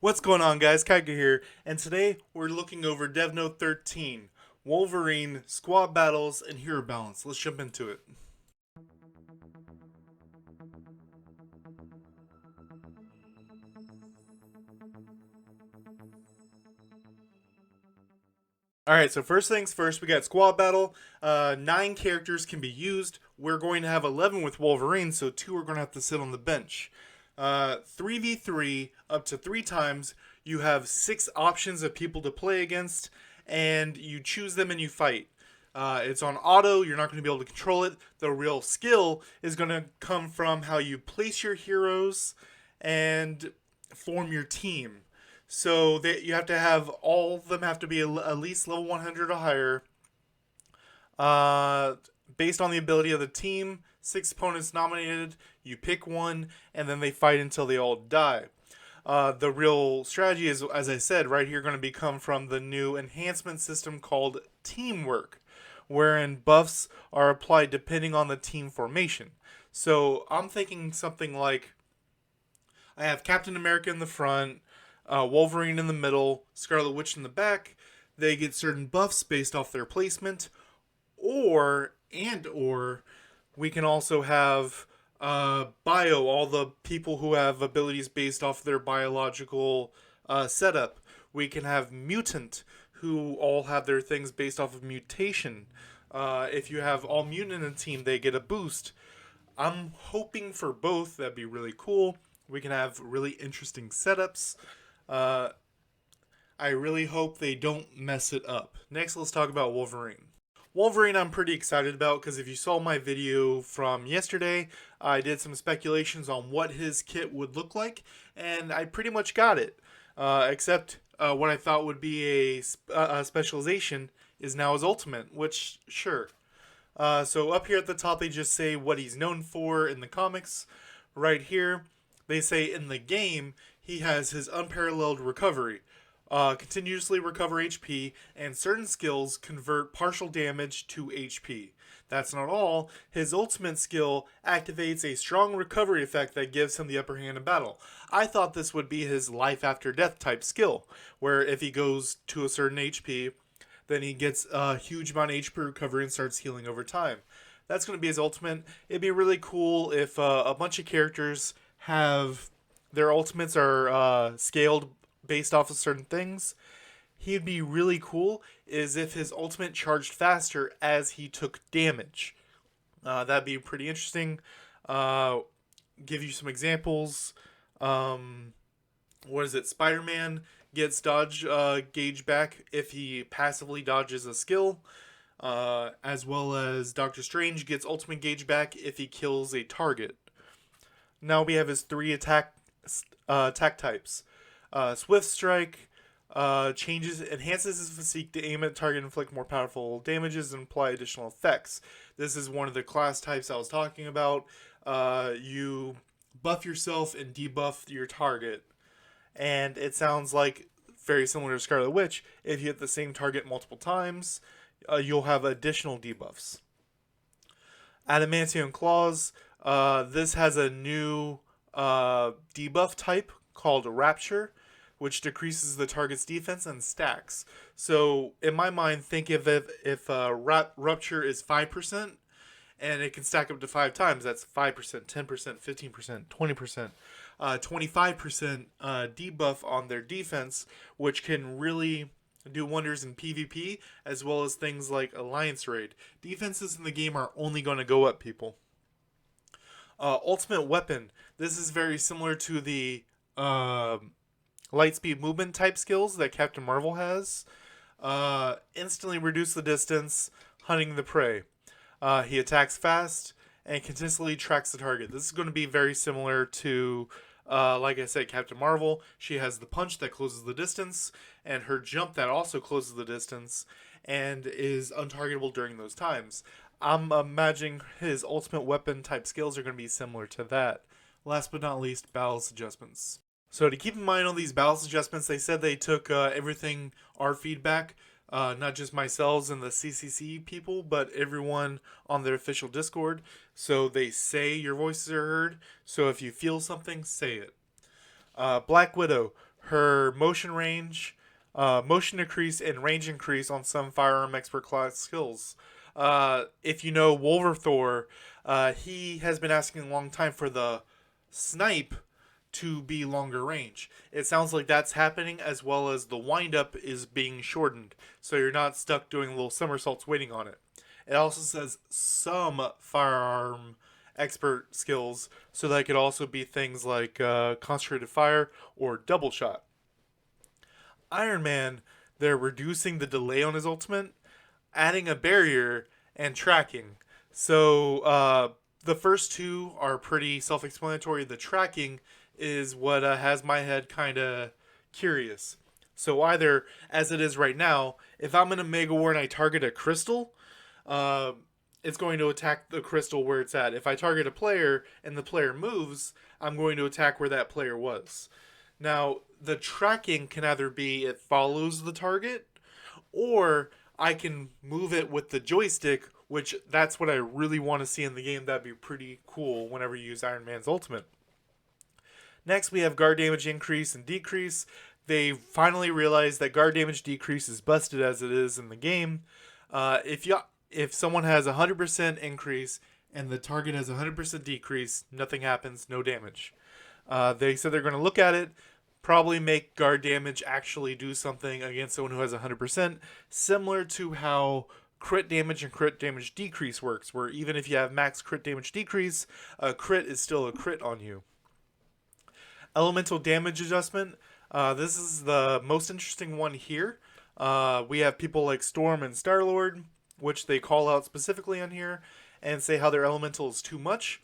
What's going on, guys? Kigerr here, and today we're looking over Dev Note 13, Wolverine, Squad Battles, and Hero Balance. Let's jump into it. Alright, so first things first, we got Squad Battle. 9 characters can be used. We're going to have 11 with Wolverine, so 2 are going to have to sit on the bench. 3v3, up to 3 times. You have 6 options of people to play against, and you choose them and you fight. It's on auto, you're not going to be able to control it. The real skill is going to come from how you place your heroes and form your team. So that you have to have all of them have to be at least level 100 or higher. Uh, Based on the ability of the team, 6 opponents nominated. You pick one, and then they fight until they all die. The real strategy is, as I said, right here going to be come from the new enhancement system called Teamwork, wherein buffs are applied depending on the team formation. So I'm thinking something like I have Captain America in the front, Wolverine in the middle, Scarlet Witch in the back. They get certain buffs based off their placement, or we can also have bio, all the people who have abilities based off their biological setup. We can have mutant, who all have their things based off of mutation. If you have all mutant in a team, they get a boost. I'm hoping for both. That'd be really cool. We can have really interesting setups. Uh, I really hope they don't mess it up. Next, let's talk about Wolverine. Wolverine, I'm pretty excited about because if you saw my video from yesterday, I did some speculations on what his kit would look like, and I pretty much got it. Except what I thought would be a specialization is now his ultimate, which, sure. So up here at the top, they just say what he's known for in the comics. Right here, they say in the game, he has his unparalleled recovery. Continuously recover HP, and certain skills convert partial damage to HP. That's not all. His ultimate skill activates a strong recovery effect that gives him the upper hand in battle. I thought this would be his life after death type skill, where if he goes to a certain HP, then he gets a huge amount of HP recovery and starts healing over time. That's going to be his ultimate. It'd be really cool if a bunch of characters have their ultimates are scaled based off of certain things. He'd be really cool is if his ultimate charged faster as he took damage. That'd be pretty interesting. Uh, give you some examples. Um, what is it? Spider-Man gets dodge gauge back if he passively dodges a skill, as well as Doctor Strange gets ultimate gauge back if he kills a target. Now we have his 3 attack types. Swift Strike enhances his physique to aim at target and inflict more powerful damages and apply additional effects. This is one of the class types I was talking about. You buff yourself and debuff your target, and it sounds like very similar to Scarlet Witch. If you hit the same target multiple times, you'll have additional debuffs. Adamantium Claws. This has a new debuff type called Rapture, which decreases the target's defense and stacks. So, in my mind, think of it if Rupture is 5%, and it can stack up to 5 times. That's 5%, 10%, 15%, 20%, 25% debuff on their defense, which can really do wonders in PvP, as well as things like Alliance Raid. Defenses in the game are only going to go up, people. Ultimate Weapon. This is very similar to the light speed movement type skills that Captain Marvel has. Instantly reduce the distance, hunting the prey. He attacks fast and consistently tracks the target. This is going to be very similar to, like I said, Captain Marvel. She has the punch that closes the distance, and her jump that also closes the distance, and is untargetable during those times. I'm imagining his ultimate weapon type skills are going to be similar to that. Last but not least, balance adjustments. So to keep in mind on these balance adjustments, they said they took everything, our feedback, not just myself and the CCC people, but everyone on their official Discord. So they say your voices are heard. So if you feel something, say it. Black Widow. her motion range, motion increase, and range increase on some firearm expert class skills. If you know Wolverthor, he has been asking a long time for the snipe to be longer range. It sounds like that's happening, as well as the windup is being shortened, so you're not stuck doing little somersaults waiting on it. It also says some firearm expert skills, so that could also be things like concentrated fire or double shot. Iron Man, they're reducing the delay on his ultimate, adding a barrier, and tracking. So the first two are pretty self explanatory. The tracking is what has my head kind of curious. So either, as it is right now, if I'm in a Mega War and I target a crystal, uh, it's going to attack the crystal where it's at. If I target a player and the player moves, I'm going to attack where that player was. Now, the tracking can either be it follows the target, or I can move it with the joystick, which that's what I really want to see in the game. That'd be pretty cool whenever you use Iron Man's ultimate. Next, we have guard damage increase and decrease. They finally realized that guard damage decrease is busted as it is in the game. If someone has 100% increase and the target has 100% decrease, nothing happens, no damage. They said they're going to look at it, probably make guard damage actually do something against someone who has 100%, similar to how crit damage and crit damage decrease works, where even if you have max crit damage decrease, a crit is still a crit on you. Elemental damage adjustment. This is the most interesting one here. We have people like Storm and Star-Lord, which they call out specifically on here and say how their elemental is too much.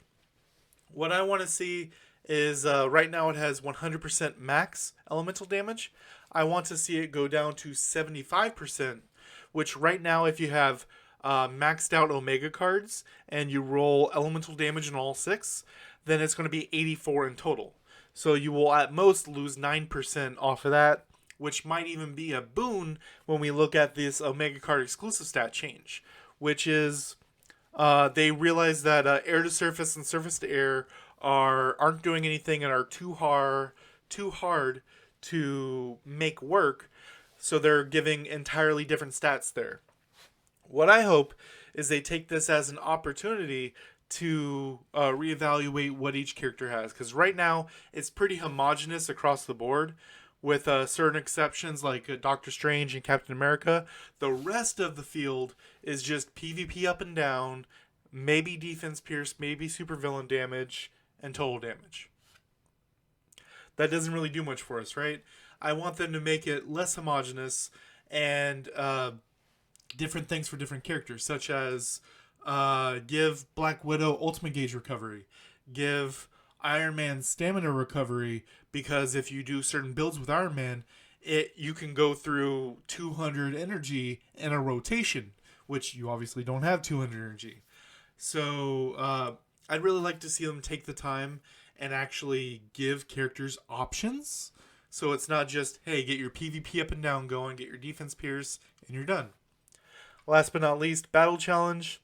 What I want to see is right now it has 100% max elemental damage. I want to see it go down to 75%, which right now if you have maxed out Omega cards and you roll elemental damage in all 6, then it's going to be 84 in total. So you will at most lose 9% off of that, which might even be a boon when we look at this Omega card exclusive stat change, which is they realize that air to surface and surface to air aren't doing anything and are too hard to make work, so they're giving entirely different stats there. What I hope is they take this as an opportunity to reevaluate what each character has, because right now it's pretty homogenous across the board, with certain exceptions like Doctor Strange and Captain America. The rest of the field is just PvP up and down, maybe defense pierce, maybe supervillain damage, and total damage. That doesn't really do much for us, right? I want them to make it less homogenous and different things for different characters, such as give Black Widow ultimate gauge recovery, give Iron Man stamina recovery, because if you do certain builds with Iron Man, you can go through 200 energy in a rotation, which you obviously don't have 200 energy. So I'd really like to see them take the time and actually give characters options. So it's not just, hey, get your PvP up and down going, get your defense pierce, and you're done. Last but not least, battle challenge.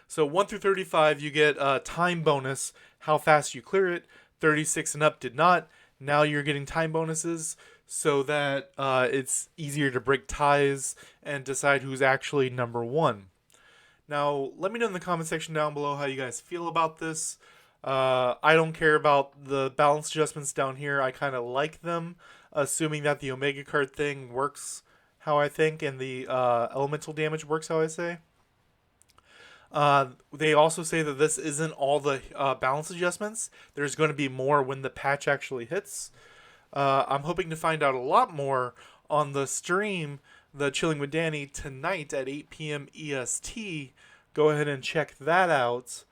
So 1 through 35, you get a time bonus, how fast you clear it. 36 and up did not. Now you're getting time bonuses so that it's easier to break ties and decide who's actually number 1. Now, let me know in the comment section down below how you guys feel about this. I don't care about the balance adjustments down here. I kind of like them, assuming that the Omega card thing works how I think and the elemental damage works how I say. They also say that this isn't all the balance adjustments. There's going to be more when the patch actually hits. I'm hoping to find out a lot more on the stream, the Chilling with Danny, tonight at 8 p.m. EST. Go ahead and check that out.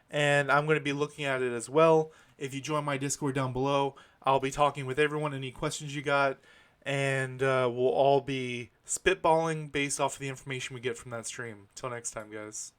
And I'm going to be looking at it as well. If you join my Discord down below, I'll be talking with everyone, any questions you got, and we'll all be spitballing based off of the information we get from that stream. Till next time, guys.